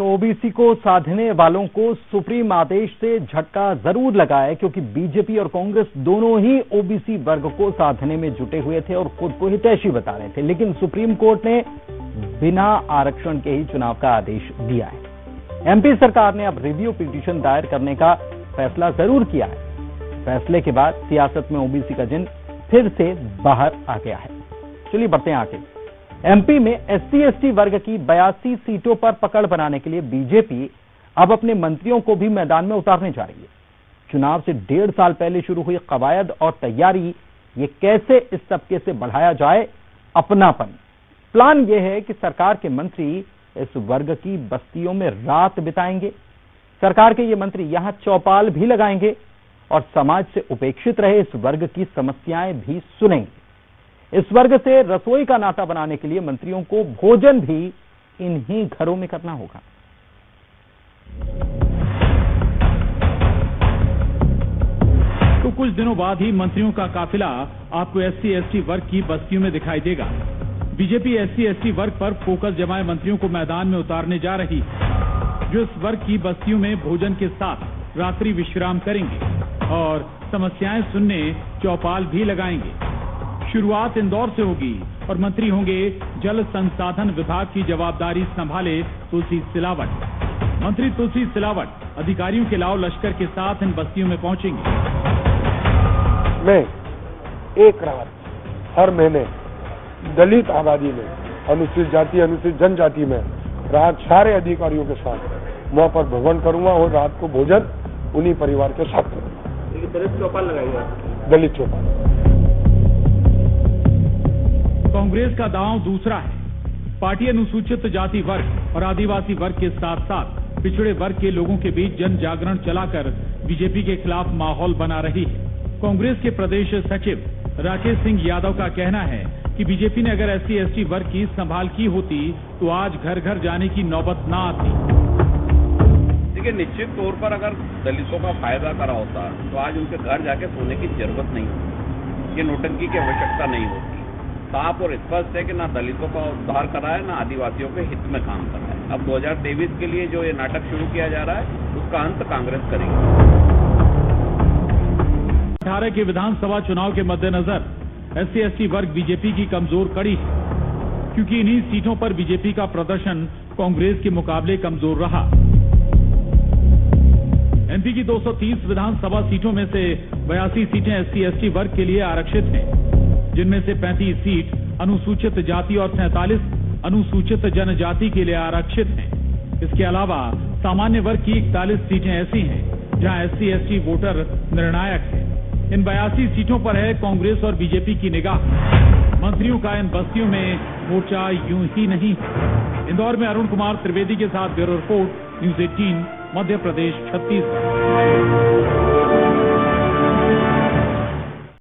तो ओबीसी को साधने वालों को सुप्रीम आदेश से झटका जरूर लगा है, क्योंकि बीजेपी और कांग्रेस दोनों ही ओबीसी वर्ग को साधने में जुटे हुए थे और खुद को हितैषी बता रहे थे। लेकिन सुप्रीम कोर्ट ने बिना आरक्षण के ही चुनाव का आदेश दिया है। एमपी सरकार ने अब रिव्यू पिटीशन दायर करने का फैसला जरूर किया है। फैसले के बाद सियासत में ओबीसी का जिन फिर से बाहर आ गया है। चलिए बढ़ते हैं आगे। एमपी में एससी/एसटी वर्ग की 82 सीटों पर पकड़ बनाने के लिए बीजेपी अब अपने मंत्रियों को भी मैदान में उतारने जा रही है। चुनाव से 1.5 साल पहले शुरू हुई कवायद और तैयारी, ये कैसे इस तबके से बढ़ाया जाए अपनापन। प्लान यह है कि सरकार के मंत्री इस वर्ग की बस्तियों में रात बिताएंगे। सरकार के ये मंत्री यहां चौपाल भी लगाएंगे और समाज से उपेक्षित रहे इस वर्ग की समस्याएं भी सुनेंगे। इस वर्ग से रसोई का नाता बनाने के लिए मंत्रियों को भोजन भी इन्हीं घरों में करना होगा। तो कुछ दिनों बाद ही मंत्रियों का काफिला आपको एससी/एसटी वर्ग की बस्तियों में दिखाई देगा। बीजेपी एससी/एसटी वर्ग पर फोकस जमाए मंत्रियों को मैदान में उतारने जा रही है, जो इस वर्ग की बस्तियों में भोजन के साथ रात्रि विश्राम करेंगे और समस्याएं सुनने चौपाल भी लगाएंगे। शुरुआत इंदौर से होगी और मंत्री होंगे जल संसाधन विभाग की जवाबदारी संभाले तुलसी सिलावट। मंत्री तुलसी सिलावट अधिकारियों के लाव लश्कर के साथ इन बस्तियों में पहुंचेंगे। मैं एक रात हर महीने दलित आबादी में, अनुसूचित जाति अनुसूचित जनजाति में रात सारे अधिकारियों के साथ वहां पर भ्रमण करूंगा और रात को भोजन उन्हीं परिवार के साथ करूंगा। दलित चौपाल लगाएंगे। दलित चौपाल। कांग्रेस का दांव दूसरा है। पार्टी अनुसूचित जाति वर्ग और आदिवासी वर्ग के साथ साथ पिछड़े वर्ग के लोगों के बीच जन जागरण चलाकर बीजेपी के खिलाफ माहौल बना रही है। कांग्रेस के प्रदेश सचिव राकेश सिंह यादव का कहना है कि बीजेपी ने अगर एससी/एसटी वर्ग की संभाल की होती तो आज घर घर जाने की नौबत ना आती। देखिए, निश्चित तौर पर अगर दलितों का फायदा करा होता तो आज उनके घर जाके सोने की जरूरत नहीं होती, ये नोटंकी की आवश्यकता नहीं होती। साफ और स्पष्ट है कि ना दलितों का उद्धार करा है, ना आदिवासियों के हित में काम कर रहा है। अब 2023 के लिए जो ये नाटक शुरू किया जा रहा है उसका अंत कांग्रेस करेगी। 18 के विधानसभा चुनाव के मद्देनजर एससी/एसटी वर्ग बीजेपी की कमजोर कड़ी है, क्योंकि इन्हीं सीटों पर बीजेपी का प्रदर्शन कांग्रेस के मुकाबले कमजोर रहा। एमपी की 230 विधानसभा सीटों में से 82 सीटें एससी/एसटी वर्ग के लिए आरक्षित हैं, जिनमें से 35 सीट अनुसूचित जाति और 47 अनुसूचित जनजाति के लिए आरक्षित हैं। इसके अलावा सामान्य वर्ग की 41 सीटें ऐसी हैं जहां एससी/एसटी वोटर निर्णायक है। इन 82 सीटों पर है कांग्रेस और बीजेपी की निगाह। मंत्रियों का इन बस्तियों में मोर्चा यूं ही नहीं। इंदौर में अरुण कुमार त्रिवेदी के साथ bureau report, news 18, Madhya Pradesh, Chhattisgarh.